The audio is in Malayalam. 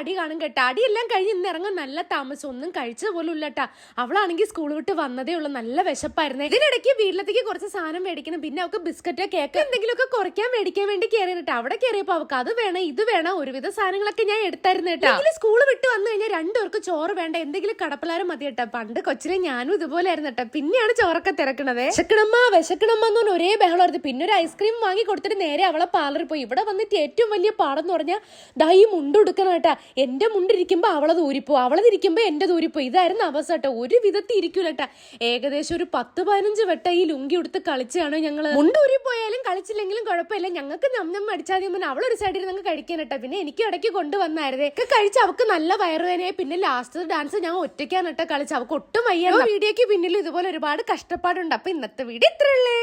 അടി കാണും കേട്ടാ. അടിയെല്ലാം കഴിഞ്ഞ് ഇന്ന് ഇറങ്ങാൻ നല്ല താമസം, ഒന്നും കഴിച്ചത് പോലും ഇല്ലട്ടാ. അവളാണെങ്കിൽ സ്കൂൾ വിട്ട് വന്നതേ ഉള്ളൂ, നല്ല വിശപ്പായിരുന്നേ. ഇതിനിടയ്ക്ക് വീട്ടിലേക്ക് കുറച്ച് സാധനം മേടിക്കണം, പിന്നെ അവൾക്ക് ബിസ്ക്കറ്റ് കേക്ക് എന്തെങ്കിലുമൊക്കെ കുറയ്ക്കാൻ മേടിക്കാൻ വേണ്ടി കയറിയിട്ടാ. അവിടെ കയറിയപ്പോ അവൾക്ക് അത് വേണം ഇത് വേണം ഒരുവിധ സാധനങ്ങളൊക്കെ ഞാൻ എടുത്തായിരുന്നു കേട്ടോ. സ്കൂൾ വിട്ട് വന്നു കഴിഞ്ഞാൽ രണ്ടുപേർക്ക് ചോറ് വേണ്ട, എന്തെങ്കിലും കടപ്പലാരം മതി കേട്ടോ. പണ്ട് കൊച്ചിലെ ഞാനും ഇതുപോലെ ആയിരുന്നു കേട്ടോ. പിന്നെയാണ് ചോറൊക്കെ തിരക്കണത്. വിശക്കണമ്മ എന്ന് പറഞ്ഞ ഒരേ ബഹളമായിരുന്നു. പിന്നെ ഒരു ഐസ്ക്രീം വാങ്ങി കൊടുത്തിട്ട് നേരെ അവളെ പാർലറിൽ പോയി. ഇവിടെ വന്നിട്ട് ഏറ്റവും വലിയ പാടെന്ന് പറഞ്ഞാൽ ഈ മുണ്ട് ഉടുക്കണം കേട്ടാ. എന്റെ മുണ്ടിരിക്കുമ്പോ അവളത് ഊരിപ്പോ, അവളതിരിക്കുമ്പോ എന്റെ ഊരിപ്പോ. ഇതായിരുന്നു അവസ്ഥ കേട്ടോ. ഒരു വിധത്തിൽ ഇരിക്കൂലട്ടാ. ഏകദേശം ഒരു 10-15 വട്ടം ഈ ലുങ്കി ഉടുത്ത് കളിച്ചാണ് ഞങ്ങള്. മുണ്ട് ഊരിപ്പോയാലും കളിച്ചില്ലെങ്കിലും കുഴപ്പമില്ല, ഞങ്ങൾക്ക് നമ്മ അടിച്ചാൽ മതി. അവളൊരു സൈഡിൽ നിങ്ങൾ കഴിക്കാൻ കേട്ടാ. പിന്നെ എനിക്ക് ഇടയ്ക്ക് കൊണ്ടുവന്നായിരുന്നേ. ഒക്കെ കഴിച്ച് അവൾക്ക് നല്ല വയറുവേനയായി. പിന്നെ ലാസ്റ്റ് ഡാൻസ് ഞാൻ ഒറ്റയ്ക്കാണ് കേട്ടോ കളിച്ച്. അവൾക്ക് ഒട്ടും വയ്യ. വീഡിയോക്ക് പിന്നിൽ ഇതുപോലെ ഒരുപാട് കഷ്ടപ്പാടുണ്ട്. അപ്പൊ ഇന്നത്തെ വീഡിയോ ഇത്രയല്ലേ.